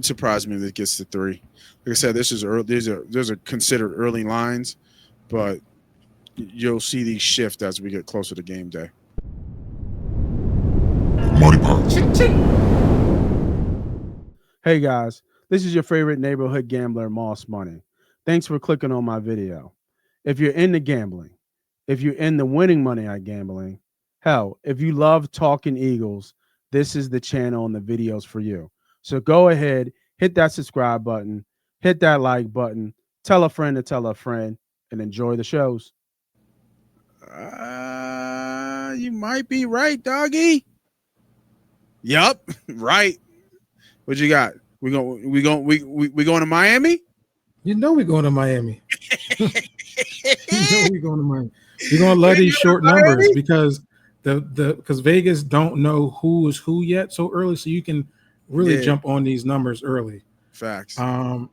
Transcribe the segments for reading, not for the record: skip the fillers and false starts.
Surprise me if it gets to 3. Like I said, this is early. These are considered early lines, but you'll see these shift as we get closer to game day. Hey guys, this is your favorite neighborhood gambler, Moss Money. Thanks for clicking on my video. If you're into gambling, if you're into winning money at gambling, hell, if you love talking Eagles, this is the channel and the videos for you. So go ahead, hit that subscribe button, hit that like button, tell a friend to tell a friend, and enjoy the shows. You might be right, doggy. Yup, right. What you got? We going to Miami? You know we're going to Miami. You know we're going to Miami. We're gonna love these short numbers because because Vegas don't know who is who yet so early, so you can really jump on these numbers early. Facts. I'll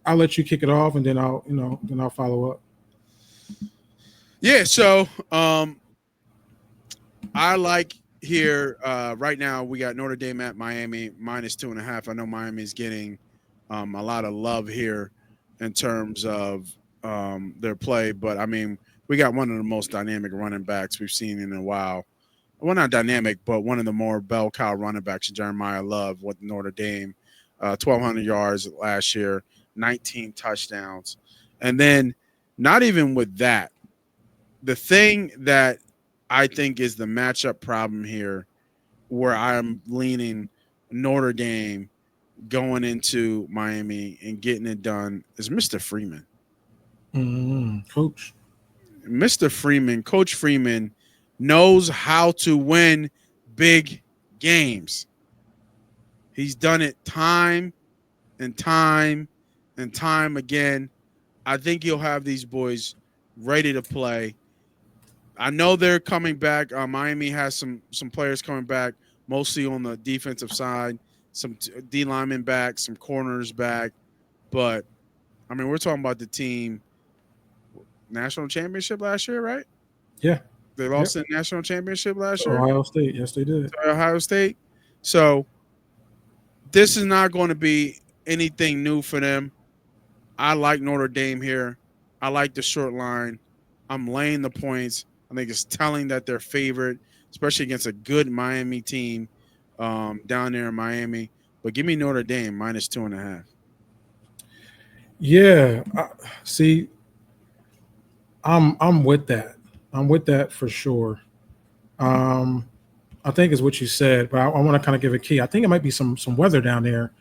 let you kick it off, and then I'll follow up. Yeah. So I like here right now we got Notre Dame at Miami -2.5. I know Miami's getting a lot of love here in terms of their play, but I mean we got one of the most dynamic running backs we've seen in a while. Well, not dynamic, but one of the more bell cow running backs, Jeremiah Love with Notre Dame, 1,200 yards last year, 19 touchdowns, and then not even with that, the thing that I think is the matchup problem here, where I'm leaning Notre Dame going into Miami and getting it done, is Mr. Freeman. Coach. Mr. Freeman, Coach Freeman, knows how to win big games. He's done it time and time and time again. I think he'll have these boys ready to play. I know they're coming back. Miami has some players coming back, mostly on the defensive side, some D linemen back, some corners back. But, I mean, we're talking about the team national championship last year, right? Yeah. They lost in the national championship last year. Ohio State. Yes, they did. Ohio State. So this is not going to be anything new for them. I like Notre Dame here. I like the short line. I'm laying the points. I think it's telling that they're favored, especially against a good Miami team down there in Miami. But give me Notre Dame -2.5. Yeah. See, I'm with that. I'm with that for sure. I think is what you said, but I want to kind of give a key. I think it might be some weather down there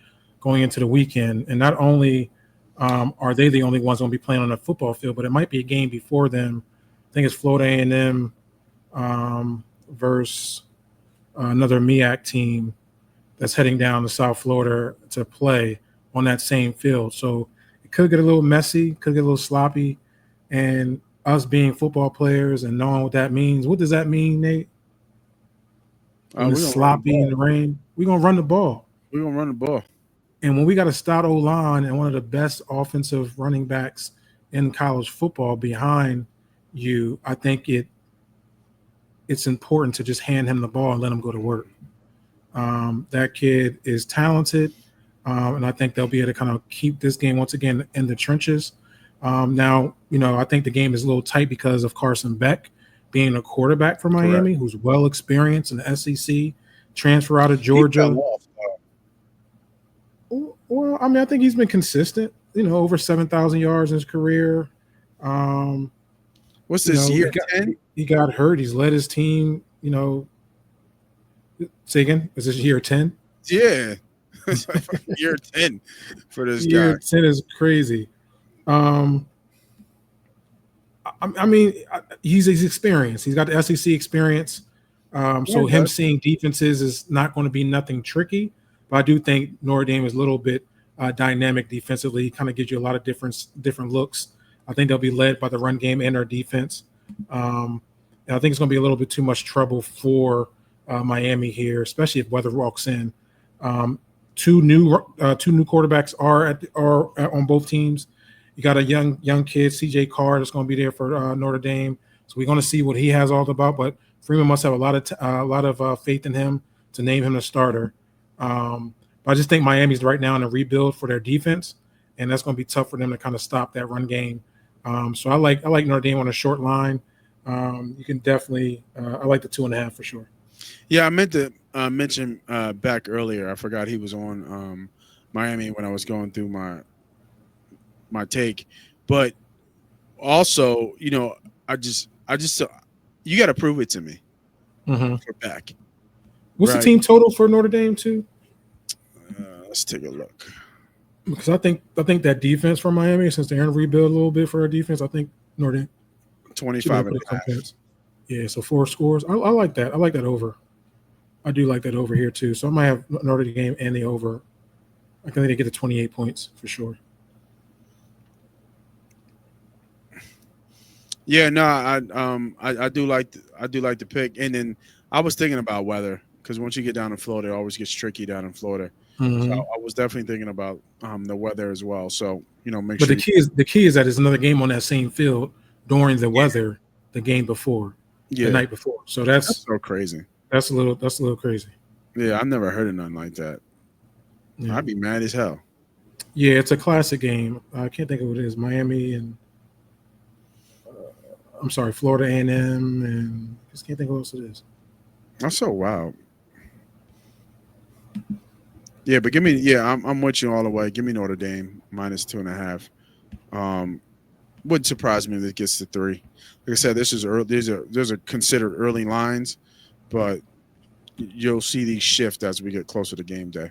going into the weekend, and not only are they the only ones going to be playing on the football field, but it might be a game before them. I think it's Florida A&M versus another MEAC team that's heading down to South Florida to play on that same field. So it could get a little messy, could get a little sloppy, and us being football players and knowing what that means. What does that mean, Nate? When it's sloppy in the rain, we're going to run the ball. We're going to run the ball. And when we got a stout O-line and one of the best offensive running backs in college football behind you, I think it's important to just hand him the ball and let him go to work. That kid is talented, and I think they'll be able to kind of keep this game once again in the trenches. Now, I think the game is a little tight because of Carson Beck being a quarterback for Miami, who's well experienced in the SEC, transfer out of Georgia. Well, I mean, I think he's been consistent, over 7,000 yards in his career. What's this, year 10? He got hurt. He's led his team, say again, is this year 10? Yeah. Year 10 for this guy. Year 10 is crazy. I mean, he's experienced. He's got the SEC experience. So him seeing defenses is not going to be nothing tricky. But I do think Notre Dame is a little bit dynamic defensively. Kind of gives you a lot of different looks. I think they'll be led by the run game and their defense. And I think it's going to be a little bit too much trouble for Miami here, especially if weather walks in. Two new quarterbacks are on both teams. You got a young kid, CJ Carr, that's going to be there for Notre Dame. So we're going to see what he has all about. But Freeman must have a lot of faith in him to name him the starter. But I just think Miami's right now in a rebuild for their defense, and that's going to be tough for them to kind of stop that run game. So I like Notre Dame on a short line. You can definitely I like the 2.5 for sure. Yeah, I meant to mention back earlier. I forgot he was on Miami when I was going through my take, but also, you know, I just you got to prove it to me for back. What's the team total for Notre Dame too? Let's take a look. Because I think that defense for Miami, since they're in a rebuild a little bit for our defense, I think Notre Dame 25.5. Yeah, so 4 scores. I like that. I like that over. I do like that over here too. So I might have Notre Dame and the over. I think they get to 28 points for sure. Yeah, no, I do like the pick, and then I was thinking about weather because once you get down in Florida, it always gets tricky down in Florida. So I was definitely thinking about the weather as well. So make sure. But the key is that it's another game on that same field during the weather, the game before, the night before. So that's so crazy. That's a little crazy. Yeah, I've never heard of nothing like that. Yeah. I'd be mad as hell. Yeah, it's a classic game. I can't think of what it is. Miami and I'm sorry, Florida A&M, and I just can't think of what else it is. That's so wild. Yeah, but give me. Yeah, I'm with you all the way. Give me Notre Dame minus 2.5. Wouldn't surprise me if it gets to 3. Like I said, this is early. These are considered early lines, but you'll see these shift as we get closer to game day.